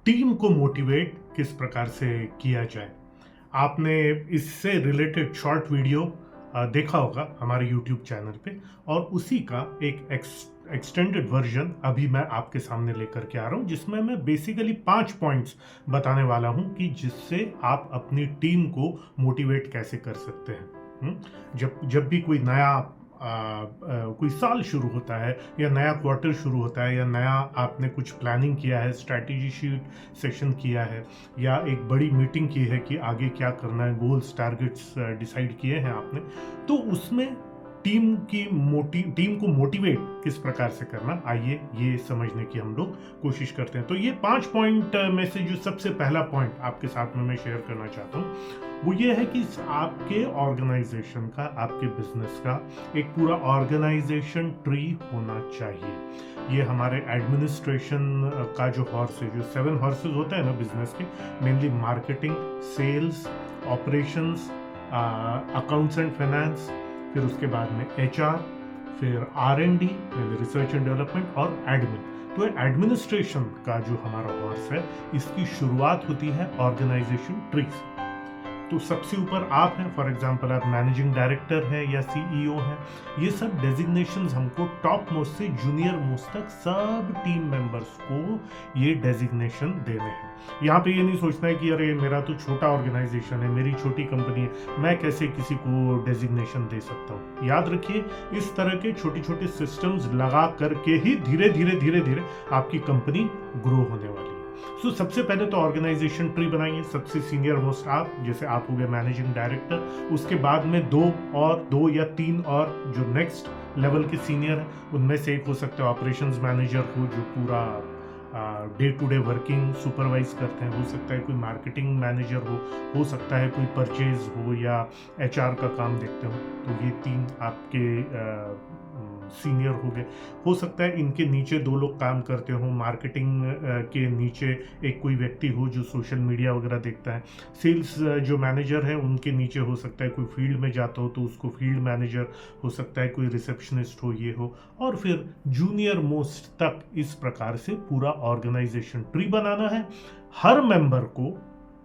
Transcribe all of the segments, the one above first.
Team को motivate किस प्रकार से किया जाए। आपने इससे रिलेटेड शॉर्ट वीडियो देखा होगा हमारे यूट्यूब चैनल पे, और उसी का एक एक्सटेंडेड वर्जन अभी मैं आपके सामने लेकर के आ रहा हूँ, जिसमें मैं बेसिकली 5 पॉइंट्स बताने वाला हूँ कि जिससे आप अपनी टीम को मोटिवेट कैसे कर सकते हैं। जब जब भी कोई नया कोई साल शुरू होता है या नया क्वार्टर शुरू होता है या नया आपने कुछ प्लानिंग किया है, स्ट्रैटेजी शीट सेशन किया है या एक बड़ी मीटिंग की है कि आगे क्या करना है, गोल्स टारगेट्स डिसाइड किए हैं आपने, तो उसमें टीम को मोटिवेट किस प्रकार से करना, आइए ये समझने की हम लोग कोशिश करते हैं। तो ये 5 पॉइंट में से जो सबसे पहला पॉइंट आपके साथ में मैं शेयर करना चाहता हूँ वो ये है कि आपके ऑर्गेनाइजेशन का, आपके बिजनेस का एक पूरा ऑर्गेनाइजेशन ट्री होना चाहिए। ये हमारे एडमिनिस्ट्रेशन का जो हॉर्स है, जो 7 हॉर्सेस होते हैं ना बिजनेस के, mainly marketing, sales, operations, accounts and finance, फिर उसके बाद में HR, फिर R&D, रिसर्च एंड डेवलपमेंट, और एडमिन। तो एडमिनिस्ट्रेशन का जो हमारा हॉर्स है, इसकी शुरुआत होती है ऑर्गेनाइजेशन ट्री से। तो सबसे ऊपर आप हैं, फॉर एग्जांपल आप मैनेजिंग डायरेक्टर हैं या CEO हैं। ये सब डेजिग्नेशंस हमको टॉप मोस्ट से जूनियर मोस्ट तक सब टीम मेंबर्स को ये डेजिग्नेशन देने हैं। यहाँ पे ये नहीं सोचना है कि अरे मेरा तो छोटा ऑर्गेनाइजेशन है, मेरी छोटी कंपनी है, मैं कैसे किसी को डेजिग्नेशन दे सकता हूँ। याद रखिए, इस तरह के छोटे छोटे सिस्टम्स लगा करके ही धीरे धीरे आपकी कंपनी ग्रो होने वाली है। सो सबसे पहले तो ऑर्गेनाइजेशन ट्री बनाइए। सबसे सीनियर मोस्ट आप, जैसे आप हो गए मैनेजिंग डायरेक्टर, उसके बाद में 2 या 3 और जो नेक्स्ट लेवल के सीनियर हैं, उनमें से एक हो सकता है ऑपरेशंस मैनेजर हो, जो पूरा day to day working supervise करते हैं। हो सकता है कोई मार्केटिंग मैनेजर हो सकता है कोई परचेज हो या HR का काम देखते हो। तो ये 3 आपके सीनियर हो गए। हो सकता है इनके नीचे 2 लोग काम करते हो, मार्केटिंग के नीचे एक कोई व्यक्ति हो जो सोशल मीडिया वगैरह देखता है। सेल्स जो मैनेजर है उनके नीचे हो सकता है कोई फील्ड में जाता हो तो उसको फील्ड मैनेजर, हो सकता है कोई रिसेप्शनिस्ट हो, ये हो, और फिर जूनियर मोस्ट तक। इस प्रकार से पूरा ऑर्गेनाइजेशन ट्री बनाना है। हर मेंबर को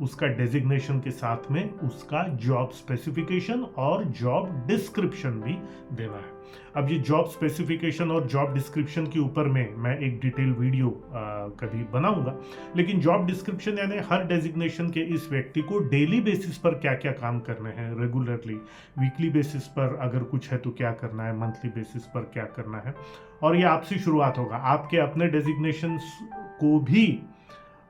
उसका डेजिग्नेशन के साथ में उसका जॉब स्पेसिफिकेशन और जॉब डिस्क्रिप्शन भी देना है। अब ये जॉब स्पेसिफिकेशन और जॉब डिस्क्रिप्शन के ऊपर में मैं एक डिटेल वीडियो कभी बनाऊंगा, लेकिन जॉब डिस्क्रिप्शन यानी हर डेजिग्नेशन के इस व्यक्ति को डेली बेसिस पर क्या क्या काम करने हैं, रेगुलरली, वीकली बेसिस पर अगर कुछ है तो क्या करना है, मंथली बेसिस पर क्या करना है। और ये आपसे शुरुआत होगा। आपके अपने डेजिग्नेशंस को भी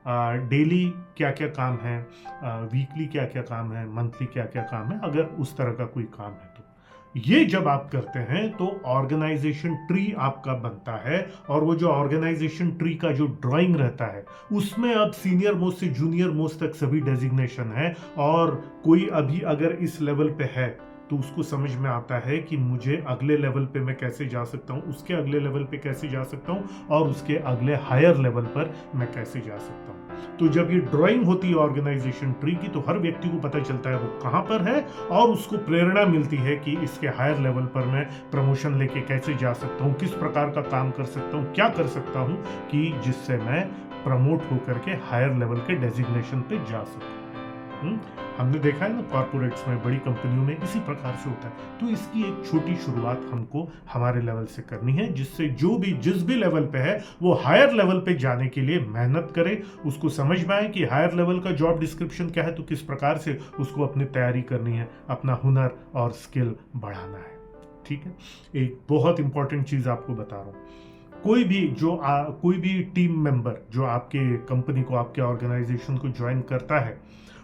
डेली क्या क्या काम है, वीकली क्या क्या काम है, मंथली क्या क्या काम है, अगर उस तरह का कोई काम है तो ये जब आप करते हैं तो ऑर्गेनाइजेशन ट्री आपका बनता है। और वो जो ऑर्गेनाइजेशन ट्री का जो ड्राइंग रहता है उसमें अब सीनियर मोस्ट से जूनियर मोस्ट तक सभी डेजिग्नेशन है। और कोई अभी अगर इस लेवल पे है तो उसको समझ में आता है कि मुझे अगले लेवल पे मैं कैसे जा सकता हूँ, उसके अगले लेवल पे कैसे जा सकता हूँ, और उसके अगले हायर लेवल पर मैं कैसे जा सकता हूँ। तो जब ये ड्राइंग होती है ऑर्गेनाइजेशन ट्री की, तो हर व्यक्ति को पता चलता है वो कहाँ पर है, और उसको प्रेरणा मिलती है कि इसके हायर लेवल पर मैं प्रमोशन लेके कैसे जा सकता हूँ, किस प्रकार का काम कर सकता हूँ, क्या कर सकता हूँ कि जिससे मैं प्रमोट होकर के हायर लेवल के डेजिग्नेशन पे जा सकूँ। हमने देखा है ना, कॉर्पोरेट्स में, बड़ी कंपनियों में इसी प्रकार से होता है। तो इसकी एक छोटी शुरुआत हमको हमारे लेवल से करनी है, जिससे जो भी जिस भी लेवल पे है वो हायर लेवल पे जाने के लिए मेहनत करे, उसको समझ में आए कि हायर लेवल का जॉब डिस्क्रिप्शन क्या है, तो किस प्रकार से उसको अपनी तैयारी करनी है, अपना हुनर और स्किल बढ़ाना है। ठीक है, एक बहुत इंपॉर्टेंट चीज आपको बता रहा हूँ। कोई भी टीम मेंबर जो आपके कंपनी को, आपके ऑर्गेनाइजेशन को ज्वाइन करता है,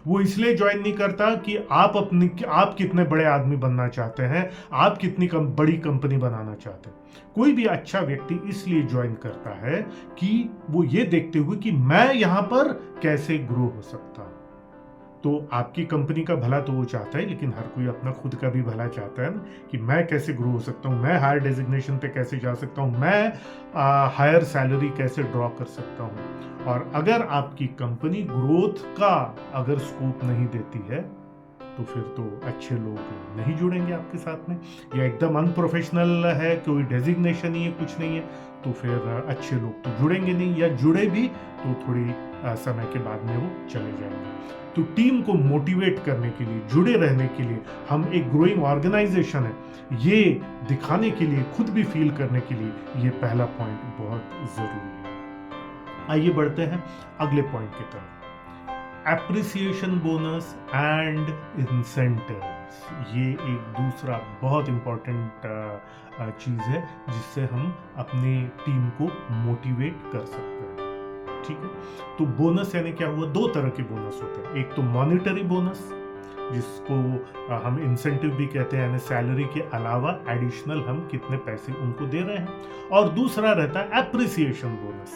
वो इसलिए ज्वाइन नहीं करता कि आप कितने बड़े आदमी बनना चाहते हैं, आप कितनी बड़ी कंपनी बनाना चाहते हैं। कोई भी अच्छा व्यक्ति इसलिए ज्वाइन करता है कि वो ये देखते हुए कि मैं यहां पर कैसे ग्रो हो सकता हूं। तो आपकी कंपनी का भला तो वो चाहता है, लेकिन हर कोई अपना खुद का भी भला चाहता है ना, कि मैं कैसे ग्रो हो सकता हूँ, मैं हायर डेजिग्नेशन पे कैसे जा सकता हूँ, मैं हायर सैलरी कैसे ड्रॉ कर सकता हूँ। और अगर आपकी कंपनी ग्रोथ का अगर स्कोप नहीं देती है तो फिर तो अच्छे लोग नहीं जुड़ेंगे आपके साथ में, या एकदम अनप्रोफेशनल है, कोई डेजिग्नेशन ही है, कुछ नहीं है, तो फिर अच्छे लोग तो जुड़ेंगे नहीं, या जुड़े भी तो थोड़ी समय के बाद में वो चले जाएंगे। तो टीम को मोटिवेट करने के लिए, जुड़े रहने के लिए, हम एक ग्रोइंग ऑर्गेनाइजेशन है, ये दिखाने के लिए, खुद भी फील करने के लिए ये पहला पॉइंट बहुत जरूरी है। आइए बढ़ते हैं अगले पॉइंट की तरफ। एप्रिसिएशन बोनस एंड इंसेंटिव्स, ये एक दूसरा बहुत इंपॉर्टेंट चीज है जिससे हम अपनी टीम को मोटिवेट कर सकते हैं। ठीक है, तो बोनस यानी क्या हुआ, दो तरह के बोनस होते हैं। एक तो मॉनिटरी बोनस, जिसको हम इंसेंटिव भी कहते हैं, यानी सैलरी के अलावा एडिशनल हम कितने पैसे उनको दे रहे हैं। और दूसरा रहता है एप्रिसिएशन बोनस,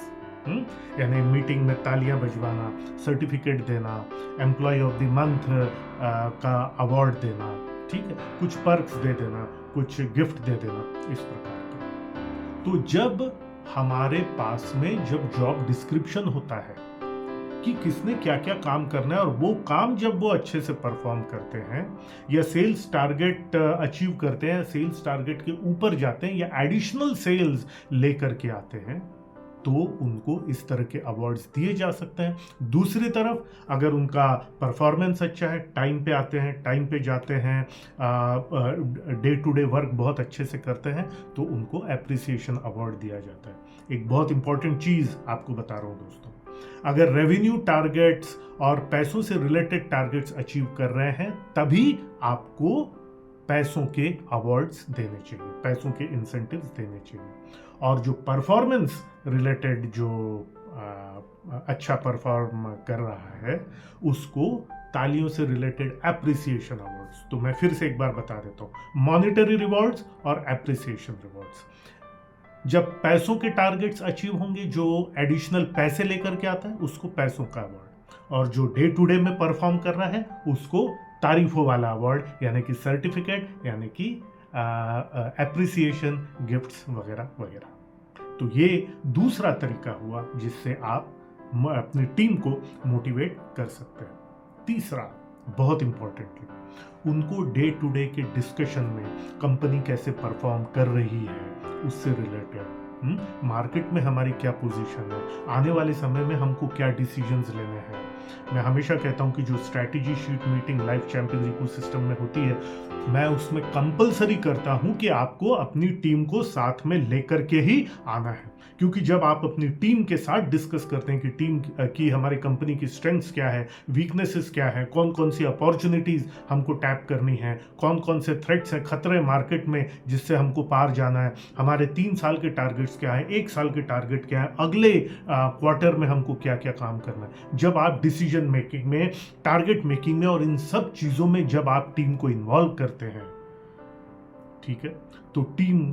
यानी मीटिंग में तालियां बजवाना, सर्टिफिकेट देना, एम्प्लॉय ऑफ द मंथ का अवार्ड देना, ठीक है, कुछ पर्क्स दे देना, कुछ गिफ्ट दे देना, इस प्रकार का। तो जब हमारे पास में जब जॉब डिस्क्रिप्शन होता है कि किसने क्या क्या काम करना है, और वो काम जब वो अच्छे से परफॉर्म करते हैं, या सेल्स टारगेट अचीव करते हैं, सेल्स टारगेट के ऊपर जाते हैं, या एडिशनल सेल्स लेकर के आते हैं, तो उनको इस तरह के अवार्ड्स दिए जा सकते हैं। दूसरी तरफ अगर उनका परफॉर्मेंस अच्छा है, टाइम पे आते हैं, टाइम पे जाते हैं, डे टू डे वर्क बहुत अच्छे से करते हैं, तो उनको एप्रिसिएशन अवार्ड दिया जाता है। एक बहुत इंपॉर्टेंट चीज आपको बता रहा हूं दोस्तों, अगर रेवेन्यू टारगेट्स और पैसों से रिलेटेड टारगेट्स अचीव कर रहे हैं, तभी आपको पैसों के अवार्ड्स देने चाहिए, पैसों के इंसेंटिव्स देने चाहिए। और जो परफॉर्मेंस रिलेटेड जो अच्छा परफॉर्म कर रहा है, उसको तालियों से रिलेटेड एप्रिसिएशन अवार्ड्स। तो मैं फिर से एक बार बता देता हूं, मॉनिटरी रिवॉर्ड्स और एप्रिसिएशन रिवॉर्ड्स। जब पैसों के टारगेट्स अचीव होंगे, जो एडिशनल पैसे लेकर के आता है, उसको पैसों का अवार्ड, और जो डे टू डे में परफॉर्म कर रहा है, उसको तारीफों वाला अवार्ड, यानी कि सर्टिफिकेट, यानी कि एप्रिसिएशन गिफ्ट्स वगैरह वगैरह। तो ये दूसरा तरीका हुआ जिससे आप अपनी टीम को मोटिवेट कर सकते हैं। तीसरा बहुत इंपॉर्टेंटली, उनको डे टू डे के डिस्कशन में कंपनी कैसे परफॉर्म कर रही है उससे रिलेटेड, मार्केट में हमारी क्या पोजीशन है, आने वाले समय में हमको क्या डिसीजंस लेने हैं। मैं हमेशा कहता हूं कि जो strategy sheet meeting life champions ecosystem में होती है, मैं उसमें कंपलसरी करता हूं कि आपको अपनी टीम को साथ में लेकर के ही आना है। क्योंकि जब आप अपनी टीम के साथ डिस्कस करते हैं कि टीम की, हमारी कंपनी की स्ट्रेंथ्स क्या है, वीकनेसेस क्या है, कौन कौन सी अपॉर्चुनिटीज हमको टैप करनी है, कौन कौन से थ्रेट्स हैं, खतरे मार्केट में जिससे हमको पार जाना है, हमारे 3 साल के टारगेट्स क्या है, 1 साल के टारगेट क्या है, अगले क्वार्टर में हमको क्या क्या काम करना है। जब आप डिसीजन मेकिंग में, टारगेट मेकिंग में और इन सब चीजों में जब आप टीम को इन्वॉल्व करते हैं, ठीक है, तो टीम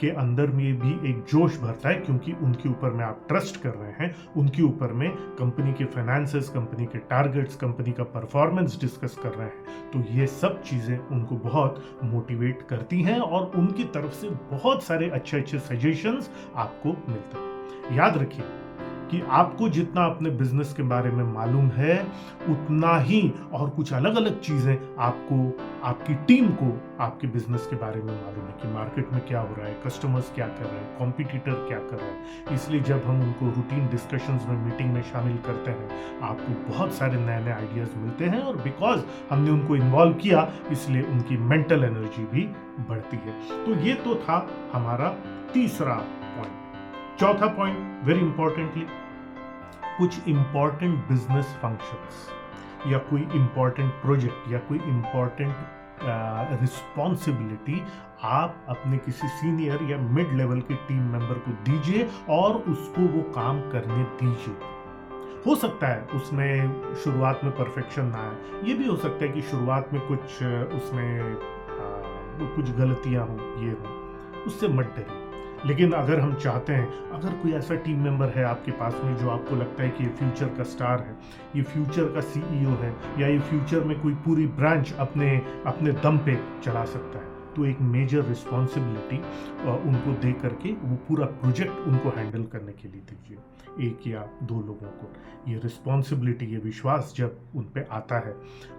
के अंदर में भी एक जोश भरता है, क्योंकि उनके ऊपर में आप ट्रस्ट कर रहे हैं, उनके ऊपर में कंपनी के फाइनेंसेस, कंपनी के टारगेट्स, कंपनी का परफॉर्मेंस डिस्कस कर रहे हैं। तो ये सब चीजें उनको बहुत मोटिवेट करती हैं, और उनकी तरफ से बहुत सारे अच्छे अच्छे सजेशंस आपको मिलते हैं। याद रखिए कि आपको जितना अपने बिजनेस के बारे में मालूम है, उतना ही और कुछ अलग अलग चीजें आपको, आपकी टीम को आपके बिजनेस के बारे में मालूम है कि मार्केट में क्या हो रहा है, कस्टमर्स क्या कर रहे हैं, कॉम्पिटिटर क्या कर रहे हैं। इसलिए जब हम उनको रूटीन डिस्कशंस में, मीटिंग में शामिल करते हैं, आपको बहुत सारे नए नए आइडियाज मिलते हैं, और बिकॉज हमने उनको इन्वॉल्व किया, इसलिए उनकी मेंटल एनर्जी भी बढ़ती है। तो ये तो था हमारा तीसरा पॉइंट। चौथा पॉइंट, वेरी इंपॉर्टेंटली, कुछ इंपॉर्टेंट बिजनेस फंक्शंस या कोई इंपॉर्टेंट प्रोजेक्ट या कोई इंपॉर्टेंट रिस्पॉन्सिबिलिटी आप अपने किसी सीनियर या मिड लेवल के टीम मेंबर को दीजिए, और उसको वो काम करने दीजिए। हो सकता है उसमें शुरुआत में परफेक्शन ना आए, ये भी हो सकता है कि शुरुआत में कुछ उसमें कुछ गलतियां हो, ये हो, उससे मत डरिए। लेकिन अगर हम चाहते हैं, अगर कोई ऐसा टीम मेंबर है आपके पास में जो आपको लगता है कि ये फ्यूचर का स्टार है, ये फ्यूचर का सीईओ है, या ये फ्यूचर में कोई पूरी ब्रांच अपने दम पे चला सकता है, तो एक मेजर रिस्पॉन्सिबिलिटी उनको दे करके वो पूरा प्रोजेक्ट उनको हैंडल करने के लिए दीजिए। 1 या 2 लोगों को ये रिस्पॉन्सिबिलिटी, ये विश्वास जब उन पे आता है,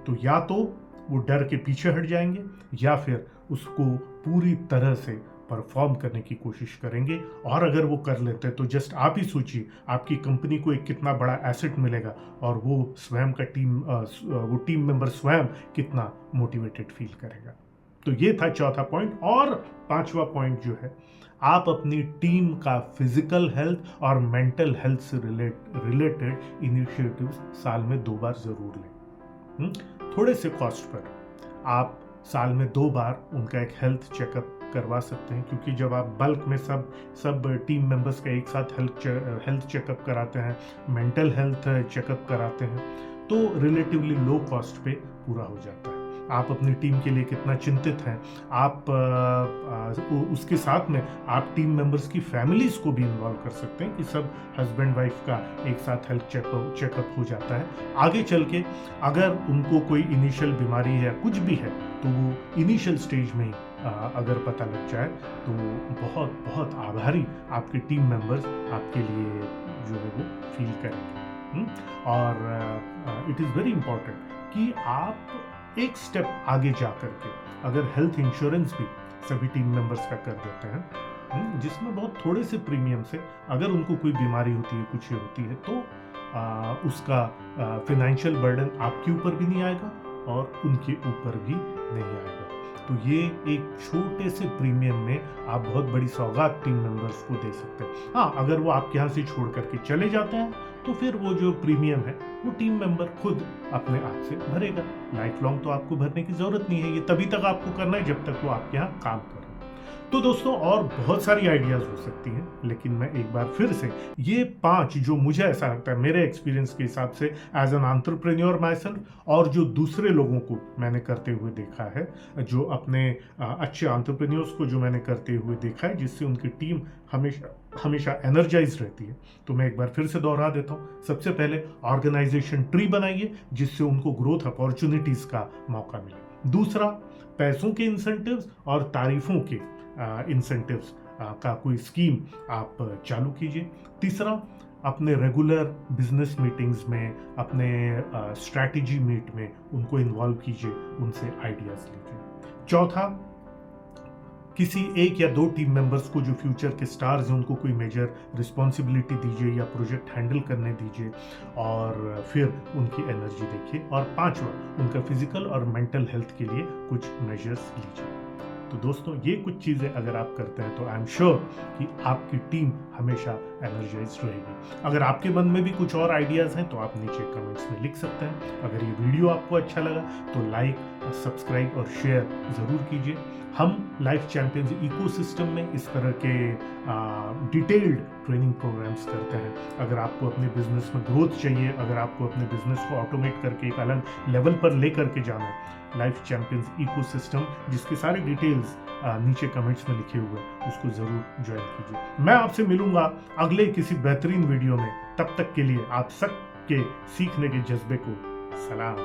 तो या तो वो डर के पीछे हट जाएंगे या फिर उसको पूरी तरह से परफॉर्म करने की कोशिश करेंगे। और अगर वो कर लेते हैं तो जस्ट आप ही सोचिए आपकी कंपनी को एक कितना बड़ा एसेट मिलेगा और वो स्वयं का टीम मेंबर स्वयं कितना मोटिवेटेड फील करेगा। तो ये था चौथा पॉइंट। और पांचवा पॉइंट जो है, आप अपनी टीम का फिजिकल हेल्थ और मेंटल हेल्थ से रिलेटेड इनिशिएटिव्स साल में 2 बार जरूर लें। थोड़े से कॉस्ट पर आप साल में 2 बार उनका एक हेल्थ चेकअप करवा सकते हैं, क्योंकि जब आप बल्क में सब टीम मेंबर्स का एक साथ हेल्थ चेकअप कराते हैं, मेंटल हेल्थ चेकअप कराते हैं, तो रिलेटिवली लो कॉस्ट पे पूरा हो जाता है। आप अपनी टीम के लिए कितना चिंतित हैं, आप उसके साथ में आप टीम मेंबर्स की फैमिलीज को भी इन्वॉल्व कर सकते हैं कि सब हस्बैंड वाइफ का एक साथ हेल्थ चेकअप हो जाता है। आगे चल के अगर उनको कोई इनिशियल बीमारी है, कुछ भी है, तो वो इनिशियल स्टेज में ही अगर पता लग जाए तो बहुत बहुत आभारी आपके टीम मेंबर्स आपके लिए जो है वो फील करेंगे। और इट इज़ वेरी इम्पॉर्टेंट कि आप एक स्टेप आगे जा करके अगर हेल्थ इंश्योरेंस भी सभी टीम मेंबर्स का कर देते हैं, जिसमें बहुत थोड़े से प्रीमियम से अगर उनको कोई बीमारी होती है, कुछ होती है, तो उसका फिनेंशियल बर्डन आपके ऊपर भी नहीं आएगा और उनके ऊपर भी नहीं आएगा। तो ये एक छोटे से प्रीमियम में आप बहुत बड़ी सौगात टीम मेंबर्स को दे सकते हैं। हाँ, अगर वो आपके यहाँ से छोड़ करके चले जाते हैं तो फिर वो जो प्रीमियम है वो टीम मेंबर खुद अपने आप से भरेगा। लाइफ लॉन्ग तो आपको भरने की जरूरत नहीं है, ये तभी तक आपको करना है जब तक वो आपके यहाँ काम कर रहे हैं। तो दोस्तों, और बहुत सारी आइडियाज हो सकती हैं, लेकिन मैं एक बार फिर से ये 5 जो मुझे ऐसा लगता है मेरे एक्सपीरियंस के हिसाब से as an entrepreneur myself, और जो दूसरे लोगों को मैंने करते हुए देखा है, जो अपने अच्छे एंटरप्रेन्योर्स को जो मैंने करते हुए देखा है, जिससे उनकी टीम हमेशा एनर्जाइज रहती है, तो मैं एक बार फिर से दोहरा देता हूँ। सबसे पहले ऑर्गेनाइजेशन ट्री बनाइए जिससे उनको ग्रोथ अपॉर्चुनिटीज का मौका मिले। दूसरा, पैसों के इंसेंटिव्स और तारीफों के इंसेंटिव्स का कोई स्कीम आप चालू कीजिए। तीसरा, अपने रेगुलर बिजनेस मीटिंग्स में, अपने स्ट्रैटेजी मीट में उनको इन्वॉल्व कीजिए, उनसे आइडियाज लीजिए। चौथा, किसी एक या 2 टीम मेंबर्स को जो फ्यूचर के स्टार्स हैं उनको कोई मेजर रिस्पॉन्सिबिलिटी दीजिए या प्रोजेक्ट हैंडल करने दीजिए और फिर उनकी एनर्जी देखिए। और पांचवा, उनका फिजिकल और मेंटल हेल्थ के लिए कुछ मेजर्स लीजिए। तो दोस्तों, ये कुछ चीज़ें अगर आप करते हैं तो आई एम श्योर कि आपकी टीम हमेशा एनर्जाइज्ड रहेगी। अगर आपके मन में भी कुछ और आइडियाज़ हैं तो आप नीचे कमेंट्स में लिख सकते हैं। अगर ये वीडियो आपको अच्छा लगा तो लाइक, सब्सक्राइब और शेयर ज़रूर कीजिए। हम लाइफ चैंपियंस इकोसिस्टम में इस तरह के डिटेल्ड ट्रेनिंग प्रोग्राम्स करते हैं। अगर आपको अपने बिजनेस में ग्रोथ चाहिए, अगर आपको अपने बिजनेस को ऑटोमेट करके एक अलग लेवल पर ले करके जाना है, लाइफ चैंपियंस इकोसिस्टम, जिसके सारे डिटेल्स नीचे कमेंट्स में लिखे हुए, उसको ज़रूर ज्वाइन कीजिए। मैं आपसे मिलूंगा अगले किसी बेहतरीन वीडियो में। तब तक के लिए आप सबके सीखने के जज्बे को सलाम।